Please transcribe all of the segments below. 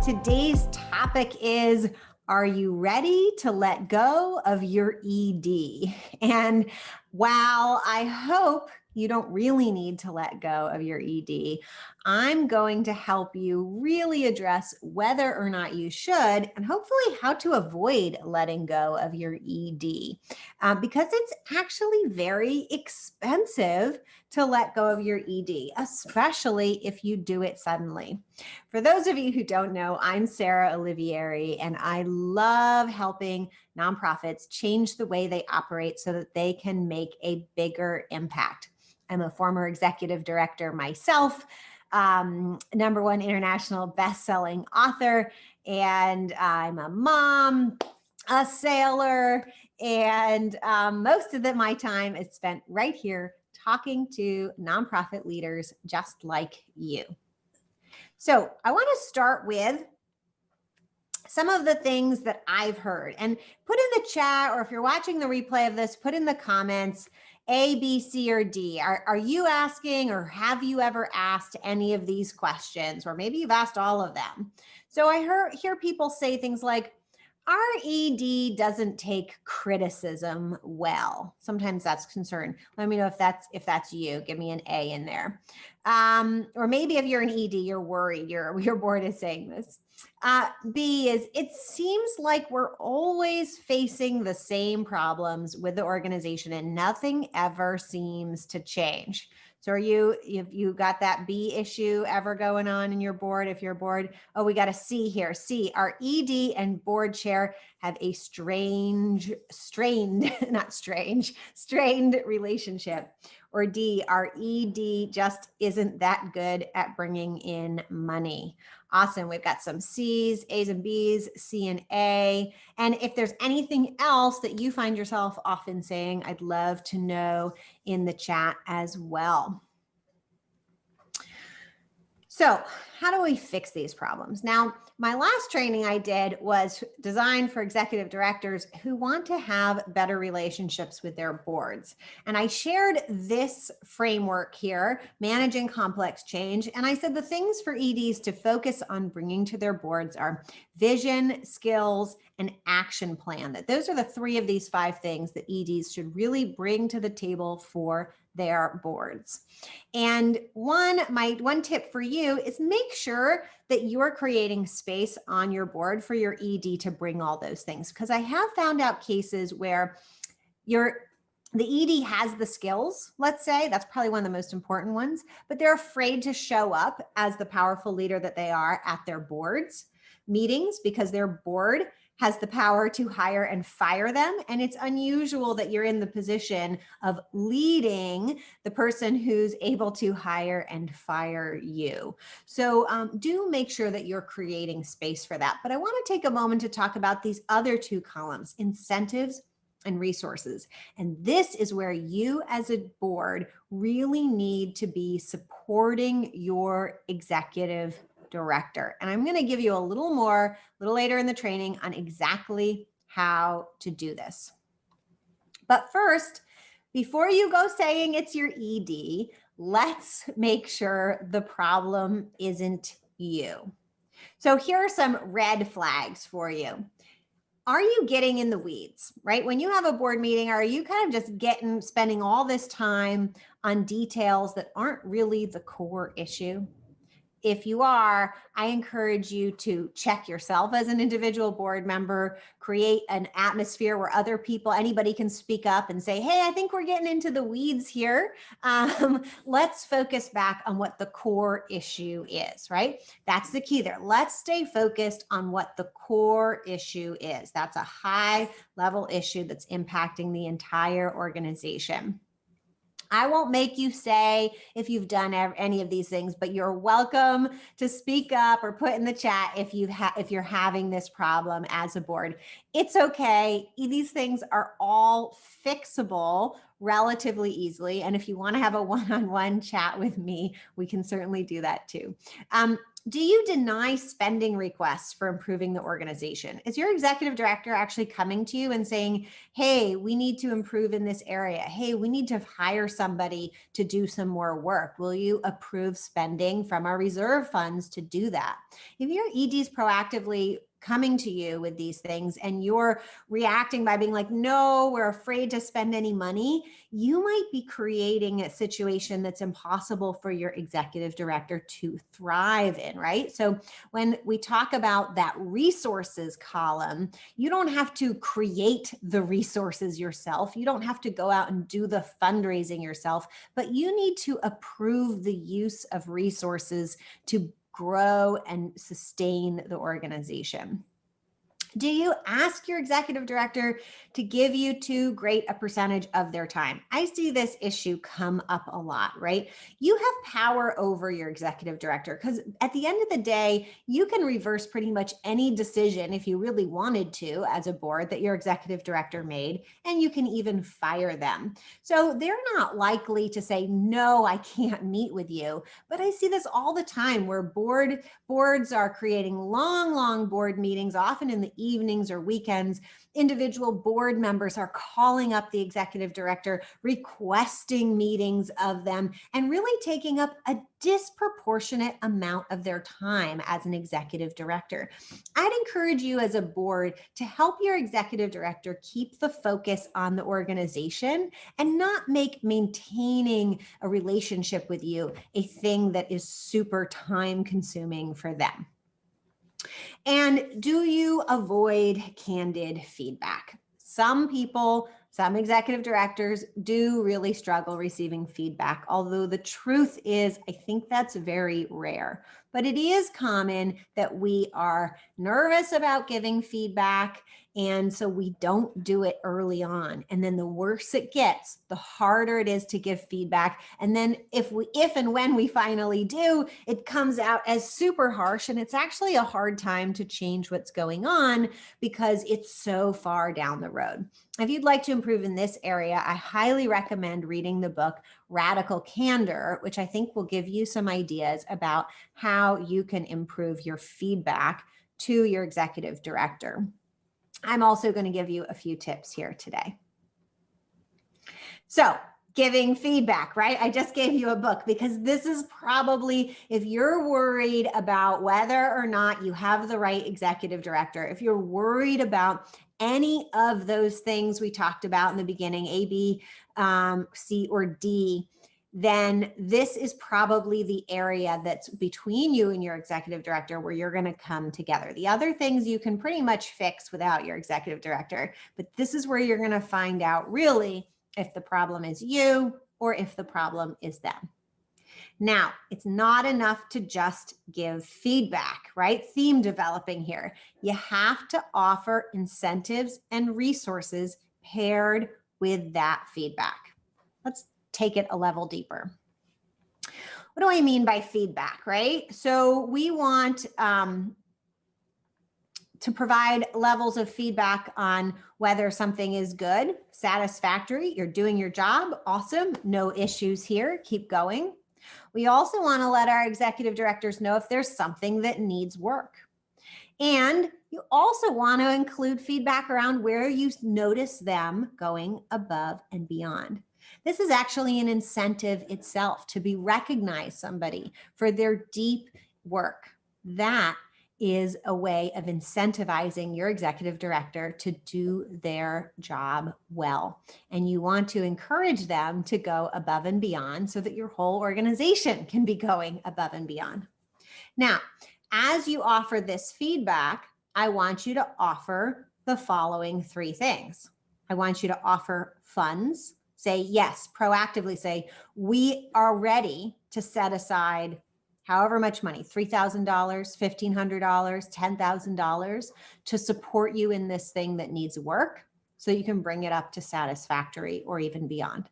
Today's topic is, are you ready to let go of your ED? And while I hope you don't really need to let go of your ED, I'm going to help you really address whether or not you should, and hopefully how to avoid letting go of your ED, because it's actually very expensive to let go of your ED, especially if you do it suddenly. For those of you who don't know, I'm Sarah Olivieri, and I love helping nonprofits change the way they operate so that they can make a bigger impact. I'm a former executive director myself, #1 international best-selling author, and I'm a mom, a sailor, and most of my time is spent right here talking to nonprofit leaders just like you. So I want to start with some of the things that I've heard, and put in the chat, or if you're watching the replay of this, put in the comments A, B, C, or D. Are you asking, or have you ever asked any of these questions? Or maybe you've asked all of them. So I hear people say things like, our ED doesn't take criticism well. Sometimes that's concern. Let me know if that's you. Give me an A in there. Or maybe if you're an ED, you're worried. Your board is saying this. B is, it seems like we're always facing the same problems with the organization and nothing ever seems to change. So if you got that B issue ever going on in your board? If you're bored, oh, we got a C here. C, our ED and board chair have a strained relationship. Or D, our ED just isn't that good at bringing in money. Awesome. We've got some C's, A's and B's, C and A. And if there's anything else that you find yourself often saying, I'd love to know in the chat as well. So how do we fix these problems? Now, my last training I did was designed for executive directors who want to have better relationships with their boards. And I shared this framework here, managing complex change. And I said the things for EDs to focus on bringing to their boards are vision, skills, and action plan. That those are the 3 of these 5 things that EDs should really bring to the table for their boards. And one tip for you is make sure that you're creating space on your board for your ED to bring all those things. Because I have found out cases where the ED has the skills, let's say, that's probably one of the most important ones, but they're afraid to show up as the powerful leader that they are at their boards meetings because their board has the power to hire and fire them. And it's unusual that you're in the position of leading the person who's able to hire and fire you. So do make sure that you're creating space for that. But I want to take a moment to talk about these other 2 columns, incentives and resources. And this is where you as a board really need to be supporting your executive director. And I'm going to give you a little later in the training on exactly how to do this. But first, before you go saying it's your ED, let's make sure the problem isn't you. So here are some red flags for you. Are you getting in the weeds, right? When you have a board meeting, are you kind of just spending all this time on details that aren't really the core issue? If you are, I encourage you to check yourself as an individual board member, create an atmosphere where anybody can speak up and say, hey, I think we're getting into the weeds here. Let's focus back on what the core issue is, right? That's the key there. Let's stay focused on what the core issue is. That's a high level issue that's impacting the entire organization. I won't make you say if you've done any of these things, but you're welcome to speak up or put in the chat if you're having this problem as a board. It's okay. These things are all fixable relatively easily. And if you want to have a one-on-one chat with me, we can certainly do that too. Do you deny spending requests for improving the organization? Is your executive director actually coming to you and saying, hey, we need to improve in this area. Hey, we need to hire somebody to do some more work. Will you approve spending from our reserve funds to do that? If your ED is proactively coming to you with these things and you're reacting by being like, no, we're afraid to spend any money, you might be creating a situation that's impossible for your executive director to thrive in, right? So when we talk about that resources column, you don't have to create the resources yourself. You don't have to go out and do the fundraising yourself, but you need to approve the use of resources to grow and sustain the organization. Do you ask your executive director to give you too great a percentage of their time? I see this issue come up a lot, right? You have power over your executive director because at the end of the day, you can reverse pretty much any decision if you really wanted to as a board that your executive director made, and you can even fire them. So they're not likely to say, no, I can't meet with you. But I see this all the time where boards are creating long board meetings, often in the evenings or weekends. Individual board members are calling up the executive director, requesting meetings of them, and really taking up a disproportionate amount of their time as an executive director. I'd encourage you as a board to help your executive director keep the focus on the organization and not make maintaining a relationship with you a thing that is super time consuming for them. And do you avoid candid feedback? Some people, some executive directors do really struggle receiving feedback, although the truth is, I think that's very rare. But it is common that we are nervous about giving feedback, and so we don't do it early on. And then the worse it gets, the harder it is to give feedback. And then if and when we finally do, it comes out as super harsh, and it's actually a hard time to change what's going on because it's so far down the road. If you'd like to improve in this area, I highly recommend reading the book Radical Candor, which I think will give you some ideas about how you can improve your feedback to your executive director. I'm also going to give you a few tips here today. So, giving feedback, right? I just gave you a book because this is probably, if you're worried about whether or not you have the right executive director, if you're worried about any of those things we talked about in the beginning, A, B, C, or D, then this is probably the area that's between you and your executive director where you're going to come together. The other things you can pretty much fix without your executive director, but this is where you're going to find out really if the problem is you or if the problem is them. Now, it's not enough to just give feedback, right? Theme developing here. You have to offer incentives and resources paired with that feedback. Let's take it a level deeper. What do I mean by feedback, right? So we want to provide levels of feedback on whether something is good, satisfactory, you're doing your job, awesome, no issues here, keep going. We also want to let our executive directors know if there's something that needs work. And you also want to include feedback around where you notice them going above and beyond. This is actually an incentive itself to be recognized somebody for their deep work. That is a way of incentivizing your executive director to do their job well. And you want to encourage them to go above and beyond so that your whole organization can be going above and beyond. Now, as you offer this feedback, I want you to offer the following three things. I want you to offer funds. Say yes, proactively say, we are ready to set aside however much money, $3,000, $1,500, $10,000 to support you in this thing that needs work so you can bring it up to satisfactory or even beyond.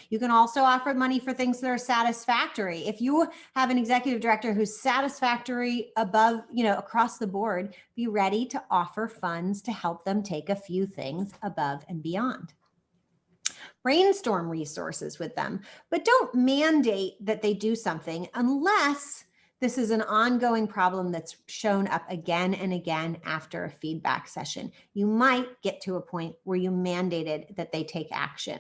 You can also offer money for things that are satisfactory. If you have an executive director who's satisfactory above, across the board, be ready to offer funds to help them take a few things above and beyond. Brainstorm resources with them, but don't mandate that they do something unless this is an ongoing problem that's shown up again and again after a feedback session. You might get to a point where you mandated that they take action.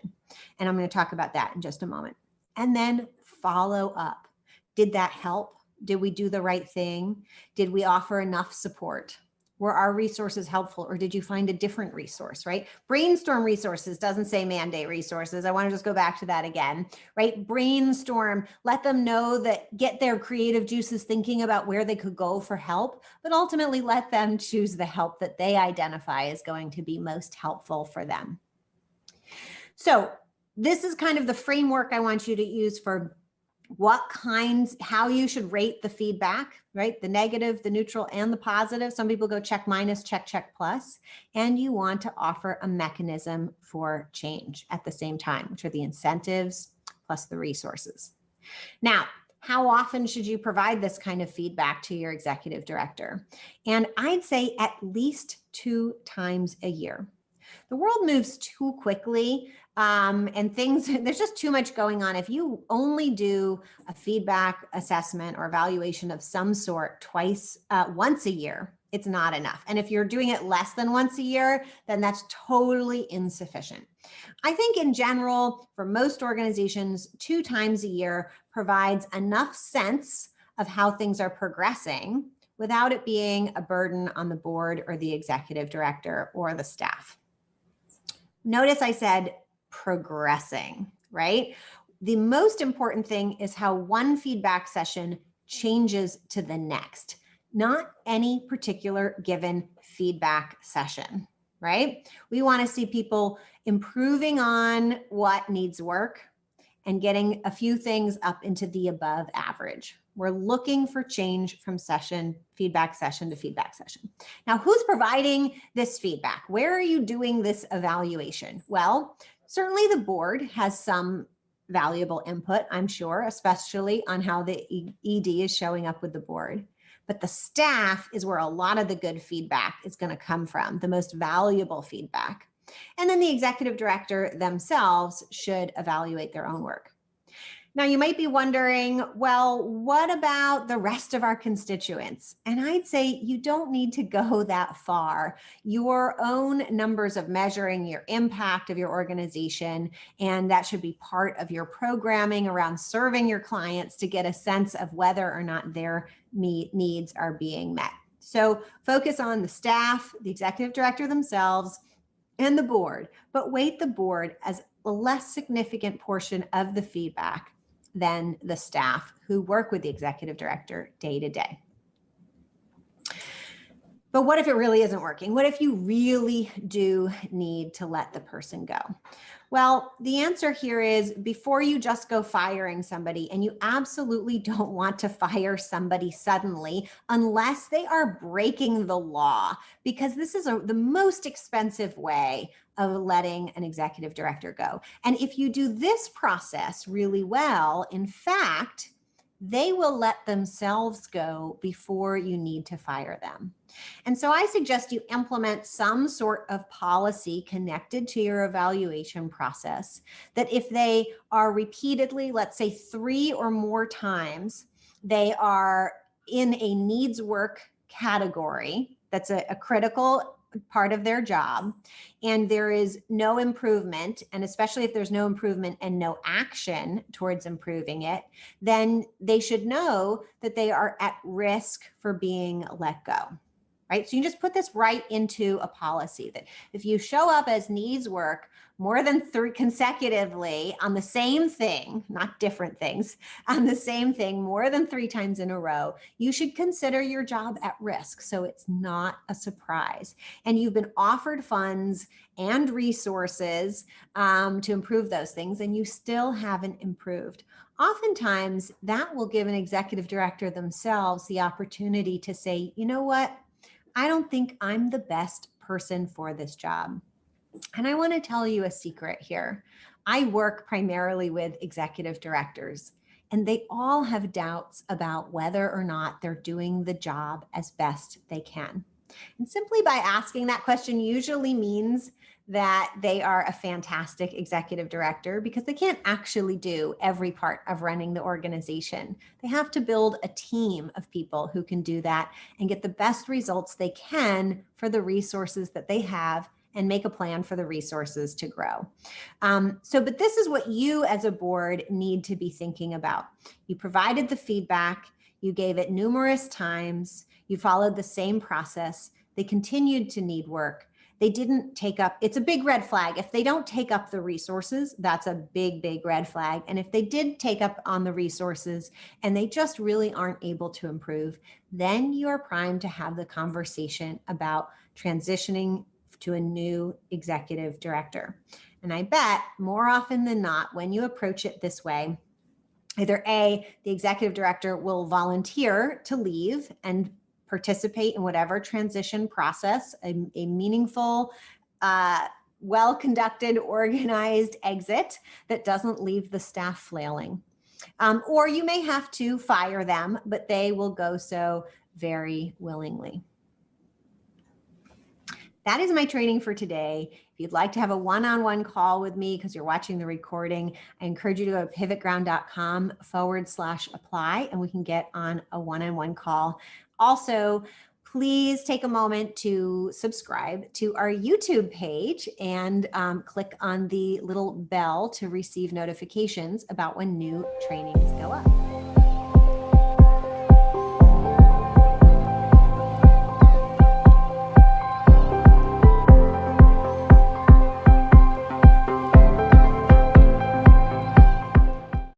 And I'm going to talk about that in just a moment. And then follow up. Did that help? Did we do the right thing? Did we offer enough support? Were our resources helpful, or did you find a different resource, right? Brainstorm resources doesn't say mandate resources. I want to just go back to that again, right? Brainstorm, let them know that, get their creative juices thinking about where they could go for help, but ultimately let them choose the help that they identify as going to be most helpful for them. So this is kind of the framework I want you to use for how you should rate the feedback, right? The negative, the neutral, and the positive. Some people go check minus, check plus, and you want to offer a mechanism for change at the same time, which are the incentives plus the resources. Now, how often should you provide this kind of feedback to your executive director? And I'd say at least 2 times a year. The world moves too quickly, and there's just too much going on. If you only do a feedback assessment or evaluation of some sort once a year, it's not enough. And if you're doing it less than once a year, then that's totally insufficient. I think in general, for most organizations, 2 times a year provides enough sense of how things are progressing without it being a burden on the board or the executive director or the staff. Notice I said progressing, right? The most important thing is how one feedback session changes to the next, not any particular given feedback session, right? We want to see people improving on what needs work and getting a few things up into the above average. We're looking for change from feedback session to feedback session. Now, who's providing this feedback? Where are you doing this evaluation? Well, certainly the board has some valuable input, I'm sure, especially on how the ED is showing up with the board. But the staff is where a lot of the good feedback is going to come from, the most valuable feedback. And then the executive director themselves should evaluate their own work. Now, you might be wondering, well, what about the rest of our constituents? And I'd say you don't need to go that far. Your own numbers of measuring your impact of your organization, and that should be part of your programming around serving your clients to get a sense of whether or not their needs are being met. So focus on the staff, the executive director themselves, and the board, but weight the board as a less significant portion of the feedback than the staff who work with the executive director day to day. But what if it really isn't working? What if you really do need to let the person go? Well, the answer here is before you just go firing somebody, and you absolutely don't want to fire somebody suddenly unless they are breaking the law, because this is the most expensive way of letting an executive director go. And if you do this process really well, in fact, they will let themselves go before you need to fire them. And so I suggest you implement some sort of policy connected to your evaluation process that if they are repeatedly, let's say 3 or more times, they are in a needs work category, that's a critical part of their job, and there is no improvement, and especially if there's no improvement and no action towards improving it, then they should know that they are at risk for being let go. Right? So you just put this right into a policy that if you show up as needs work more than 3 consecutively on the same thing, not different things, on the same thing more than 3 times in a row, you should consider your job at risk. So it's not a surprise. And you've been offered funds and resources to improve those things, and you still haven't improved. Oftentimes, that will give an executive director themselves the opportunity to say, you know what? I don't think I'm the best person for this job. And I want to tell you a secret here. I work primarily with executive directors, and they all have doubts about whether or not they're doing the job as best they can. And simply by asking that question usually means that they are a fantastic executive director because they can't actually do every part of running the organization. They have to build a team of people who can do that and get the best results they can for the resources that they have and make a plan for the resources to grow. But this is what you as a board need to be thinking about. You provided the feedback, you gave it numerous times, you followed the same process, they continued to need work. They didn't take up, it's a big red flag. If they don't take up the resources, that's a big, big red flag. And if they did take up on the resources and they just really aren't able to improve, then you are primed to have the conversation about transitioning to a new executive director. And I bet more often than not, when you approach it this way, either A, the executive director will volunteer to leave and participate in whatever transition process, a meaningful, well-conducted, organized exit that doesn't leave the staff flailing. Or you may have to fire them, but they will go so very willingly. That is my training for today. If you'd like to have a one-on-one call with me because you're watching the recording, I encourage you to go to pivotground.com/apply and we can get on a one-on-one call. Also, please take a moment to subscribe to our YouTube page and click on the little bell to receive notifications about when new trainings go up.